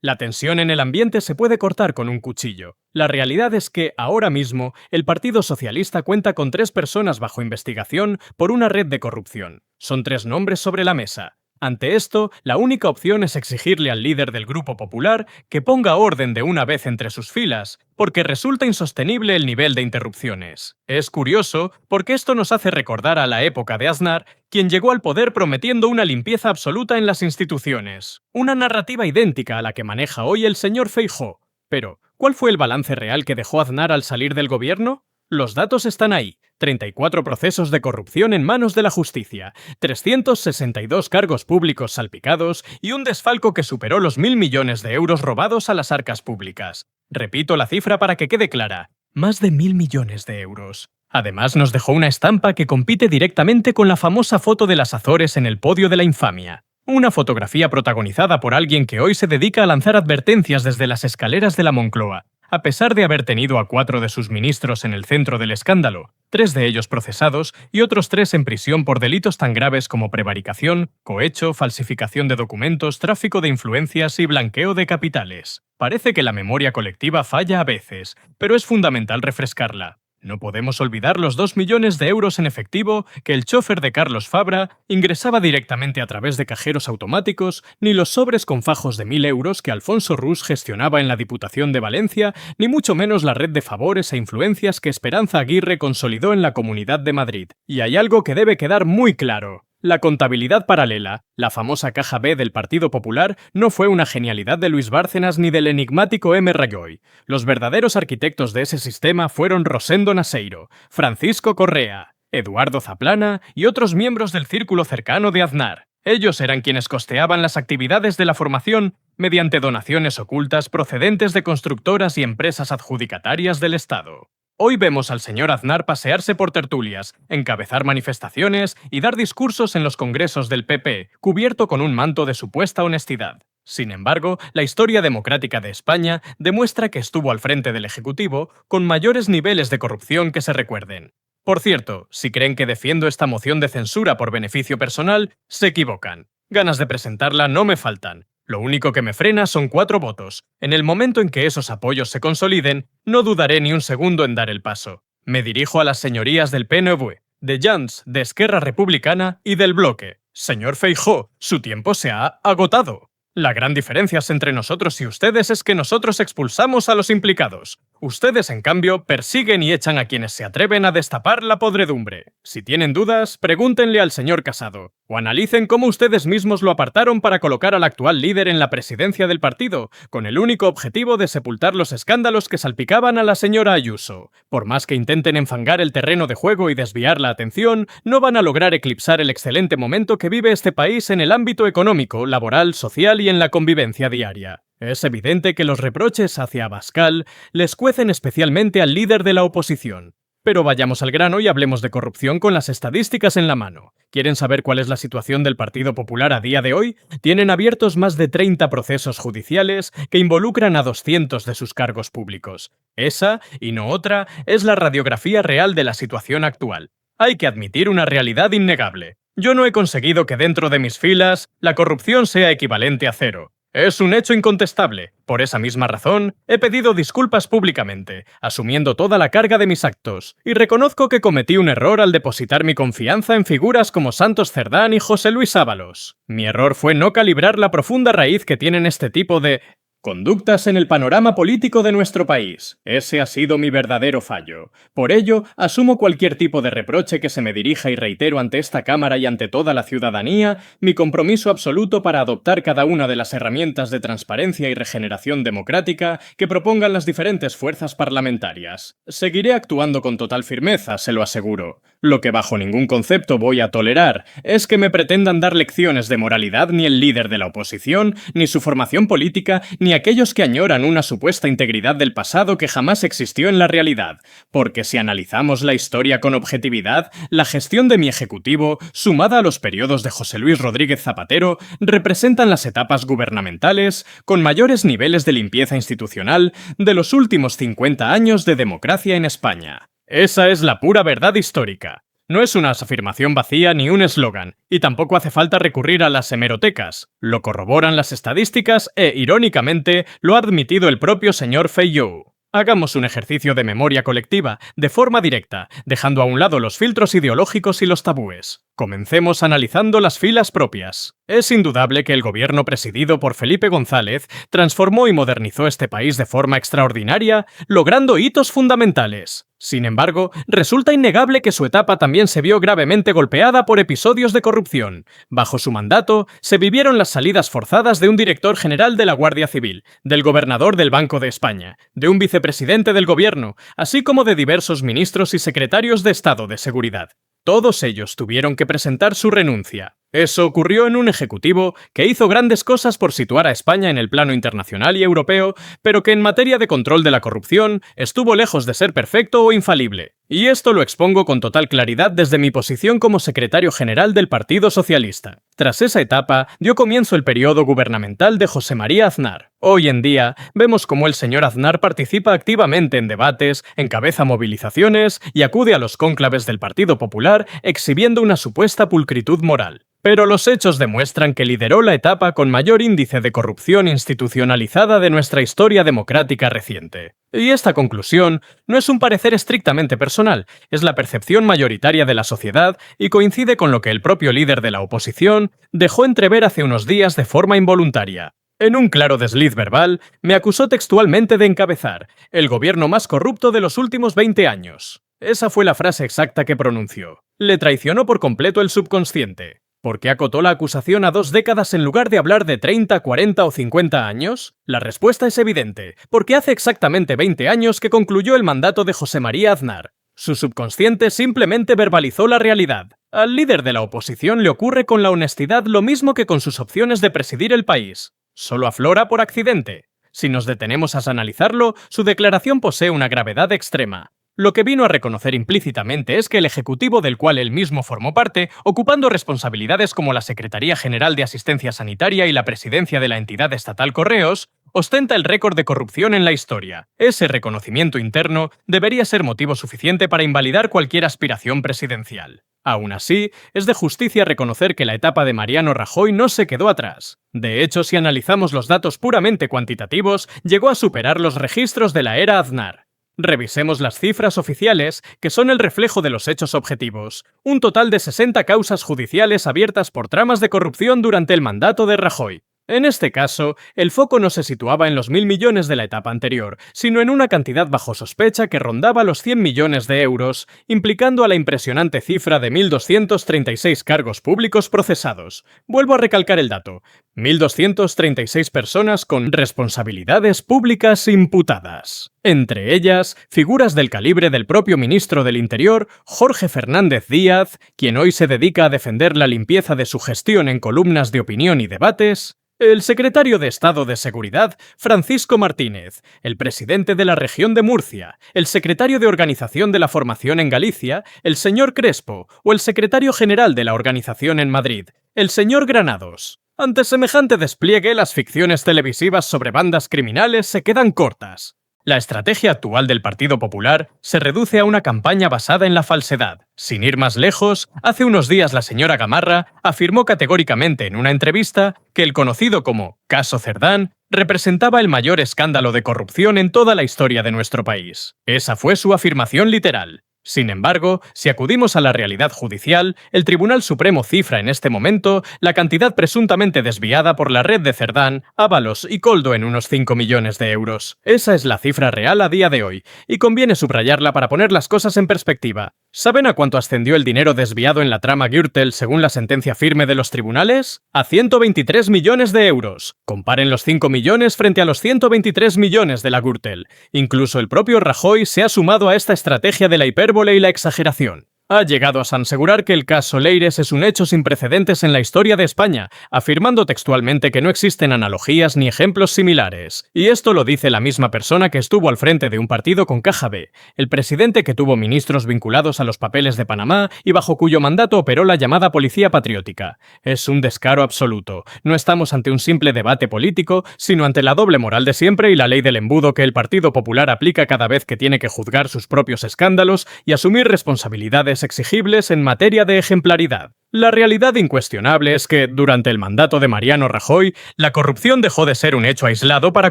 La tensión en el ambiente se puede cortar con un cuchillo. La realidad es que, ahora mismo, el Partido Socialista cuenta con 3 personas bajo investigación por una red de corrupción. Son 3 nombres sobre la mesa. Ante esto, la única opción es exigirle al líder del Grupo Popular que ponga orden de una vez entre sus filas, porque resulta insostenible el nivel de interrupciones. Es curioso, porque esto nos hace recordar a la época de Aznar, quien llegó al poder prometiendo una limpieza absoluta en las instituciones. Una narrativa idéntica a la que maneja hoy el señor Feijóo. Pero, ¿cuál fue el balance real que dejó Aznar al salir del gobierno? Los datos están ahí. 34 procesos de corrupción en manos de la justicia, 362 cargos públicos salpicados y un desfalco que superó los 1.000 millones de euros robados a las arcas públicas. Repito la cifra para que quede clara. Más de 1.000 millones de euros. Además, nos dejó una estampa que compite directamente con la famosa foto de las Azores en el podio de la infamia. Una fotografía protagonizada por alguien que hoy se dedica a lanzar advertencias desde las escaleras de la Moncloa, a pesar de haber tenido a 4 de sus ministros en el centro del escándalo, 3 de ellos procesados y otros 3 en prisión por delitos tan graves como prevaricación, cohecho, falsificación de documentos, tráfico de influencias y blanqueo de capitales. Parece que la memoria colectiva falla a veces, pero es fundamental refrescarla. No podemos olvidar los 2 millones de euros en efectivo que el chofer de Carlos Fabra ingresaba directamente a través de cajeros automáticos, ni los sobres con fajos de 1.000 euros que Alfonso Rus gestionaba en la Diputación de Valencia, ni mucho menos la red de favores e influencias que Esperanza Aguirre consolidó en la Comunidad de Madrid. Y hay algo que debe quedar muy claro. La contabilidad paralela, la famosa caja B del Partido Popular, no fue una genialidad de Luis Bárcenas ni del enigmático M. Rajoy. Los verdaderos arquitectos de ese sistema fueron Rosendo Naseiro, Francisco Correa, Eduardo Zaplana y otros miembros del círculo cercano de Aznar. Ellos eran quienes costeaban las actividades de la formación mediante donaciones ocultas procedentes de constructoras y empresas adjudicatarias del Estado. Hoy vemos al señor Aznar pasearse por tertulias, encabezar manifestaciones y dar discursos en los congresos del PP, cubierto con un manto de supuesta honestidad. Sin embargo, la historia democrática de España demuestra que estuvo al frente del Ejecutivo con mayores niveles de corrupción que se recuerden. Por cierto, si creen que defiendo esta moción de censura por beneficio personal, se equivocan. Ganas de presentarla no me faltan. Lo único que me frena son 4 votos. En el momento en que esos apoyos se consoliden, no dudaré ni un segundo en dar el paso. Me dirijo a las señorías del PNV, de Junts, de Esquerra Republicana y del Bloque. Señor Feijóo, su tiempo se ha agotado. La gran diferencia entre nosotros y ustedes es que nosotros expulsamos a los implicados. Ustedes, en cambio, persiguen y echan a quienes se atreven a destapar la podredumbre. Si tienen dudas, pregúntenle al señor Casado, o analicen cómo ustedes mismos lo apartaron para colocar al actual líder en la presidencia del partido, con el único objetivo de sepultar los escándalos que salpicaban a la señora Ayuso. Por más que intenten enfangar el terreno de juego y desviar la atención, no van a lograr eclipsar el excelente momento que vive este país en el ámbito económico, laboral, social y en la convivencia diaria. Es evidente que los reproches hacia Abascal les cuecen especialmente al líder de la oposición. Pero vayamos al grano y hablemos de corrupción con las estadísticas en la mano. ¿Quieren saber cuál es la situación del Partido Popular a día de hoy? Tienen abiertos más de 30 procesos judiciales que involucran a 200 de sus cargos públicos. Esa, y no otra, es la radiografía real de la situación actual. Hay que admitir una realidad innegable. Yo no he conseguido que dentro de mis filas la corrupción sea equivalente a 0. Es un hecho incontestable. Por esa misma razón, he pedido disculpas públicamente, asumiendo toda la carga de mis actos, y reconozco que cometí un error al depositar mi confianza en figuras como Santos Cerdán y José Luis Ábalos. Mi error fue no calibrar la profunda raíz que tienen este tipo de conductas en el panorama político de nuestro país. Ese ha sido mi verdadero fallo. Por ello, asumo cualquier tipo de reproche que se me dirija y reitero ante esta Cámara y ante toda la ciudadanía mi compromiso absoluto para adoptar cada una de las herramientas de transparencia y regeneración democrática que propongan las diferentes fuerzas parlamentarias. Seguiré actuando con total firmeza, se lo aseguro. Lo que bajo ningún concepto voy a tolerar es que me pretendan dar lecciones de moralidad ni el líder de la oposición, ni su formación política, ni aquellos que añoran una supuesta integridad del pasado que jamás existió en la realidad, porque si analizamos la historia con objetividad, la gestión de mi ejecutivo, sumada a los periodos de José Luis Rodríguez Zapatero, representan las etapas gubernamentales con mayores niveles de limpieza institucional de los últimos 50 años de democracia en España. Esa es la pura verdad histórica. No es una afirmación vacía ni un eslogan, y tampoco hace falta recurrir a las hemerotecas. Lo corroboran las estadísticas e, irónicamente, lo ha admitido el propio señor Feijóo. Hagamos un ejercicio de memoria colectiva, de forma directa, dejando a un lado los filtros ideológicos y los tabúes. Comencemos analizando las filas propias. Es indudable que el gobierno presidido por Felipe González transformó y modernizó este país de forma extraordinaria, logrando hitos fundamentales. Sin embargo, resulta innegable que su etapa también se vio gravemente golpeada por episodios de corrupción. Bajo su mandato, se vivieron las salidas forzadas de un director general de la Guardia Civil, del gobernador del Banco de España, de un vicepresidente del gobierno, así como de diversos ministros y secretarios de Estado de Seguridad. Todos ellos tuvieron que presentar su renuncia. Eso ocurrió en un ejecutivo que hizo grandes cosas por situar a España en el plano internacional y europeo, pero que en materia de control de la corrupción estuvo lejos de ser perfecto o infalible. Y esto lo expongo con total claridad desde mi posición como secretario general del Partido Socialista. Tras esa etapa, dio comienzo el periodo gubernamental de José María Aznar. Hoy en día, vemos cómo el señor Aznar participa activamente en debates, encabeza movilizaciones y acude a los cónclaves del Partido Popular exhibiendo una supuesta pulcritud moral. Pero los hechos demuestran que lideró la etapa con mayor índice de corrupción institucionalizada de nuestra historia democrática reciente. Y esta conclusión no es un parecer estrictamente personal, es la percepción mayoritaria de la sociedad y coincide con lo que el propio líder de la oposición dejó entrever hace unos días de forma involuntaria. En un claro desliz verbal, me acusó textualmente de encabezar el gobierno más corrupto de los últimos 20 años. Esa fue la frase exacta que pronunció. Le traicionó por completo el subconsciente. ¿Por qué acotó la acusación a 2 décadas en lugar de hablar de 30, 40 o 50 años? La respuesta es evidente, porque hace exactamente 20 años que concluyó el mandato de José María Aznar. Su subconsciente simplemente verbalizó la realidad. Al líder de la oposición le ocurre con la honestidad lo mismo que con sus opciones de presidir el país. Solo aflora por accidente. Si nos detenemos a analizarlo, su declaración posee una gravedad extrema. Lo que vino a reconocer implícitamente es que el ejecutivo del cual él mismo formó parte, ocupando responsabilidades como la Secretaría General de Asistencia Sanitaria y la presidencia de la entidad estatal Correos, ostenta el récord de corrupción en la historia. Ese reconocimiento interno debería ser motivo suficiente para invalidar cualquier aspiración presidencial. Aún así, es de justicia reconocer que la etapa de Mariano Rajoy no se quedó atrás. De hecho, si analizamos los datos puramente cuantitativos, llegó a superar los registros de la era Aznar. Revisemos las cifras oficiales, que son el reflejo de los hechos objetivos. Un total de 60 causas judiciales abiertas por tramas de corrupción durante el mandato de Rajoy. En este caso, el foco no se situaba en los 1.000 millones de la etapa anterior, sino en una cantidad bajo sospecha que rondaba los 100 millones de euros, implicando a la impresionante cifra de 1.236 cargos públicos procesados. Vuelvo a recalcar el dato: 1.236 personas con responsabilidades públicas imputadas. Entre ellas, figuras del calibre del propio ministro del Interior, Jorge Fernández Díaz, quien hoy se dedica a defender la limpieza de su gestión en columnas de opinión y debates; el secretario de Estado de Seguridad, Francisco Martínez; el presidente de la región de Murcia; el secretario de Organización de la Formación en Galicia, el señor Crespo; o el secretario general de la organización en Madrid, el señor Granados. Ante semejante despliegue, las ficciones televisivas sobre bandas criminales se quedan cortas. La estrategia actual del Partido Popular se reduce a una campaña basada en la falsedad. Sin ir más lejos, hace unos días la señora Gamarra afirmó categóricamente en una entrevista que el conocido como Caso Cerdán representaba el mayor escándalo de corrupción en toda la historia de nuestro país. Esa fue su afirmación literal. Sin embargo, si acudimos a la realidad judicial, el Tribunal Supremo cifra en este momento la cantidad presuntamente desviada por la red de Cerdán, Ábalos y Koldo en unos 5 millones de euros. Esa es la cifra real a día de hoy, y conviene subrayarla para poner las cosas en perspectiva. ¿Saben a cuánto ascendió el dinero desviado en la trama Gürtel según la sentencia firme de los tribunales? A 123 millones de euros. Comparen los 5 millones frente a los 123 millones de la Gürtel. Incluso el propio Rajoy se ha sumado a esta estrategia de la hipérbole y la exageración. Ha llegado a asegurar que el caso Leires es un hecho sin precedentes en la historia de España, afirmando textualmente que no existen analogías ni ejemplos similares. Y esto lo dice la misma persona que estuvo al frente de un partido con caja B, el presidente que tuvo ministros vinculados a los papeles de Panamá y bajo cuyo mandato operó la llamada Policía Patriótica. Es un descaro absoluto. No estamos ante un simple debate político, sino ante la doble moral de siempre y la ley del embudo que el Partido Popular aplica cada vez que tiene que juzgar sus propios escándalos y asumir responsabilidades sanciones exigibles en materia de ejemplaridad. La realidad incuestionable es que, durante el mandato de Mariano Rajoy, la corrupción dejó de ser un hecho aislado para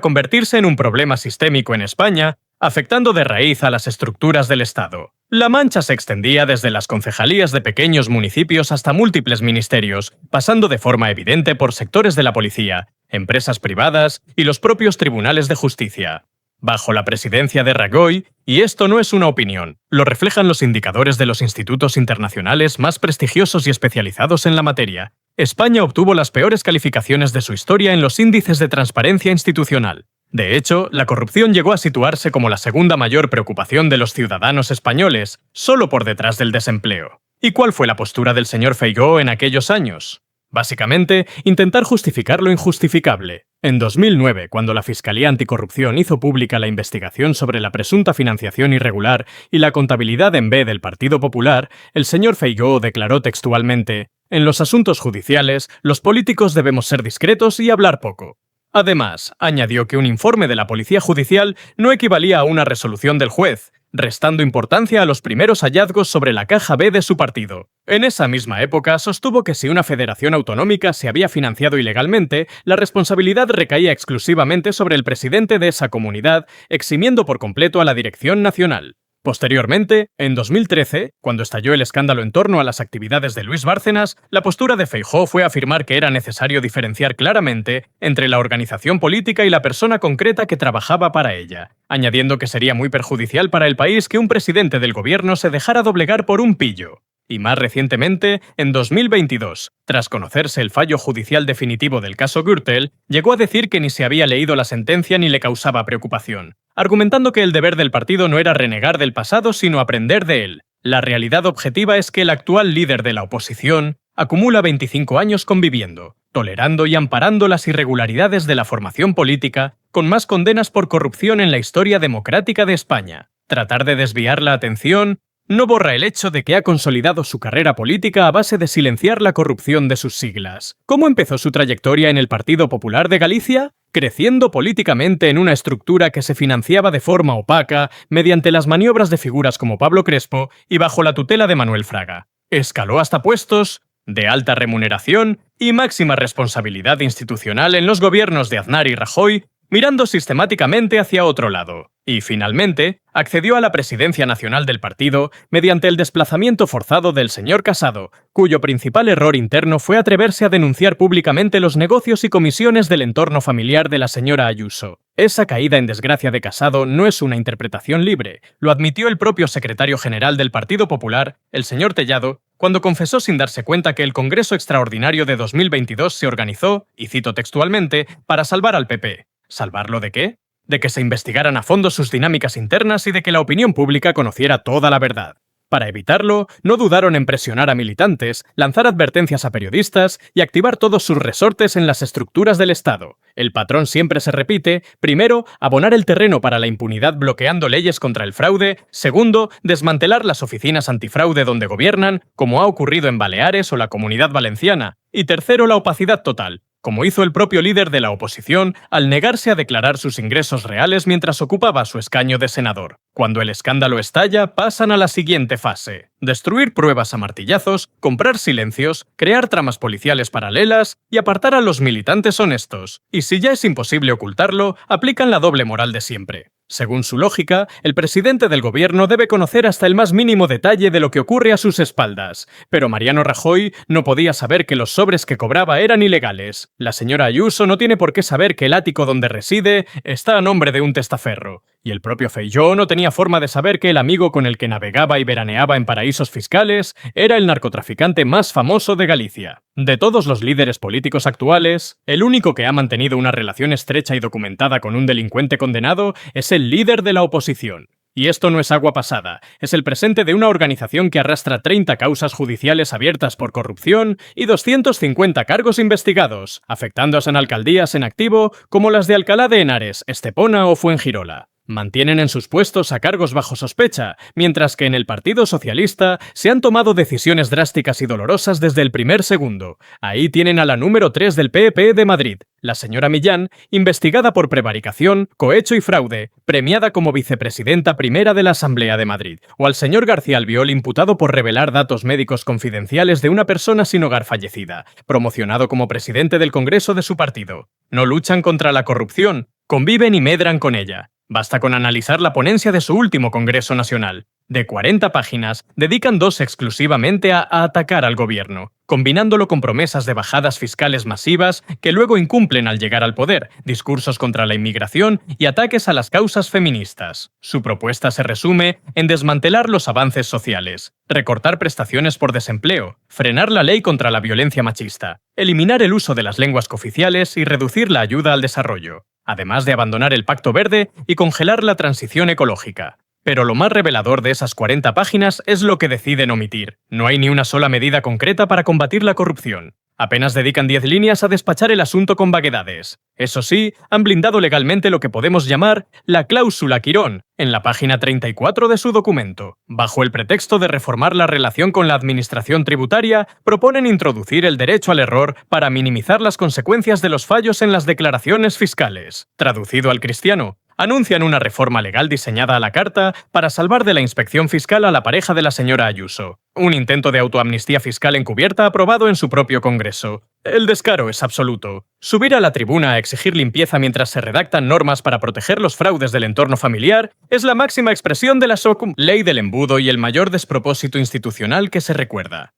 convertirse en un problema sistémico en España, afectando de raíz a las estructuras del Estado. La mancha se extendía desde las concejalías de pequeños municipios hasta múltiples ministerios, pasando de forma evidente por sectores de la policía, empresas privadas y los propios tribunales de justicia. Bajo la presidencia de Rajoy, y esto no es una opinión, lo reflejan los indicadores de los institutos internacionales más prestigiosos y especializados en la materia, España obtuvo las peores calificaciones de su historia en los índices de transparencia institucional. De hecho, la corrupción llegó a situarse como la segunda mayor preocupación de los ciudadanos españoles, solo por detrás del desempleo. ¿Y cuál fue la postura del señor Feijóo en aquellos años? Básicamente, intentar justificar lo injustificable. En 2009, cuando la Fiscalía Anticorrupción hizo pública la investigación sobre la presunta financiación irregular y la contabilidad en B del Partido Popular, el señor Feijóo declaró textualmente: «En los asuntos judiciales, los políticos debemos ser discretos y hablar poco». Además, añadió que un informe de la Policía Judicial no equivalía a una resolución del juez, restando importancia a los primeros hallazgos sobre la caja B de su partido. En esa misma época sostuvo que si una federación autonómica se había financiado ilegalmente, la responsabilidad recaía exclusivamente sobre el presidente de esa comunidad, eximiendo por completo a la dirección nacional. Posteriormente, en 2013, cuando estalló el escándalo en torno a las actividades de Luis Bárcenas, la postura de Feijóo fue afirmar que era necesario diferenciar claramente entre la organización política y la persona concreta que trabajaba para ella, añadiendo que sería muy perjudicial para el país que un presidente del gobierno se dejara doblegar por un pillo. Y más recientemente, en 2022, tras conocerse el fallo judicial definitivo del caso Gürtel, llegó a decir que ni se había leído la sentencia ni le causaba preocupación, argumentando que el deber del partido no era renegar del pasado sino aprender de él. La realidad objetiva es que el actual líder de la oposición acumula 25 años conviviendo, tolerando y amparando las irregularidades de la formación política, con más condenas por corrupción en la historia democrática de España. Tratar de desviar la atención no borra el hecho de que ha consolidado su carrera política a base de silenciar la corrupción de sus siglas. ¿Cómo empezó su trayectoria en el Partido Popular de Galicia? Creciendo políticamente en una estructura que se financiaba de forma opaca mediante las maniobras de figuras como Pablo Crespo y bajo la tutela de Manuel Fraga. Escaló hasta puestos de alta remuneración y máxima responsabilidad institucional en los gobiernos de Aznar y Rajoy, mirando sistemáticamente hacia otro lado. Y, finalmente, accedió a la presidencia nacional del partido mediante el desplazamiento forzado del señor Casado, cuyo principal error interno fue atreverse a denunciar públicamente los negocios y comisiones del entorno familiar de la señora Ayuso. Esa caída en desgracia de Casado no es una interpretación libre, lo admitió el propio secretario general del Partido Popular, el señor Tellado, cuando confesó sin darse cuenta que el Congreso Extraordinario de 2022 se organizó, y cito textualmente, para salvar al PP. ¿Salvarlo de qué? De que se investigaran a fondo sus dinámicas internas y de que la opinión pública conociera toda la verdad. Para evitarlo, no dudaron en presionar a militantes, lanzar advertencias a periodistas y activar todos sus resortes en las estructuras del Estado. El patrón siempre se repite: primero, abonar el terreno para la impunidad bloqueando leyes contra el fraude; segundo, desmantelar las oficinas antifraude donde gobiernan, como ha ocurrido en Baleares o la Comunidad Valenciana; y tercero, la opacidad total, como hizo el propio líder de la oposición al negarse a declarar sus ingresos reales mientras ocupaba su escaño de senador. Cuando el escándalo estalla, pasan a la siguiente fase: destruir pruebas a martillazos, comprar silencios, crear tramas policiales paralelas y apartar a los militantes honestos. Y si ya es imposible ocultarlo, aplican la doble moral de siempre. Según su lógica, el presidente del gobierno debe conocer hasta el más mínimo detalle de lo que ocurre a sus espaldas. Pero Mariano Rajoy no podía saber que los sobres que cobraba eran ilegales. La señora Ayuso no tiene por qué saber que el ático donde reside está a nombre de un testaferro. Y el propio Feijóo no tenía forma de saber que el amigo con el que navegaba y veraneaba en paraísos fiscales era el narcotraficante más famoso de Galicia. De todos los líderes políticos actuales, el único que ha mantenido una relación estrecha y documentada con un delincuente condenado es el líder de la oposición. Y esto no es agua pasada, es el presente de una organización que arrastra 30 causas judiciales abiertas por corrupción y 250 cargos investigados, afectando a alcaldías en activo como las de Alcalá de Henares, Estepona o Fuengirola. Mantienen en sus puestos a cargos bajo sospecha, mientras que en el Partido Socialista se han tomado decisiones drásticas y dolorosas desde el primer segundo. Ahí tienen a la número 3 del PP de Madrid, la señora Millán, investigada por prevaricación, cohecho y fraude, premiada como vicepresidenta primera de la Asamblea de Madrid, o al señor García Albiol, imputado por revelar datos médicos confidenciales de una persona sin hogar fallecida, promocionado como presidente del Congreso de su partido. No luchan contra la corrupción, conviven y medran con ella. Basta con analizar la ponencia de su último Congreso Nacional. De 40 páginas, dedican 2 exclusivamente a atacar al gobierno, combinándolo con promesas de bajadas fiscales masivas que luego incumplen al llegar al poder, discursos contra la inmigración y ataques a las causas feministas. Su propuesta se resume en desmantelar los avances sociales, recortar prestaciones por desempleo, frenar la ley contra la violencia machista, eliminar el uso de las lenguas cooficiales y reducir la ayuda al desarrollo, además de abandonar el Pacto Verde y congelar la transición ecológica. Pero lo más revelador de esas 40 páginas es lo que deciden omitir. No hay ni una sola medida concreta para combatir la corrupción. Apenas dedican 10 líneas a despachar el asunto con vaguedades. Eso sí, han blindado legalmente lo que podemos llamar la cláusula Quirón, en la página 34 de su documento. Bajo el pretexto de reformar la relación con la administración tributaria, proponen introducir el derecho al error para minimizar las consecuencias de los fallos en las declaraciones fiscales. Traducido al cristiano, anuncian una reforma legal diseñada a la carta para salvar de la inspección fiscal a la pareja de la señora Ayuso. Un intento de autoamnistía fiscal encubierta aprobado en su propio Congreso. El descaro es absoluto. Subir a la tribuna a exigir limpieza mientras se redactan normas para proteger los fraudes del entorno familiar es la máxima expresión de la ley del embudo y el mayor despropósito institucional que se recuerda.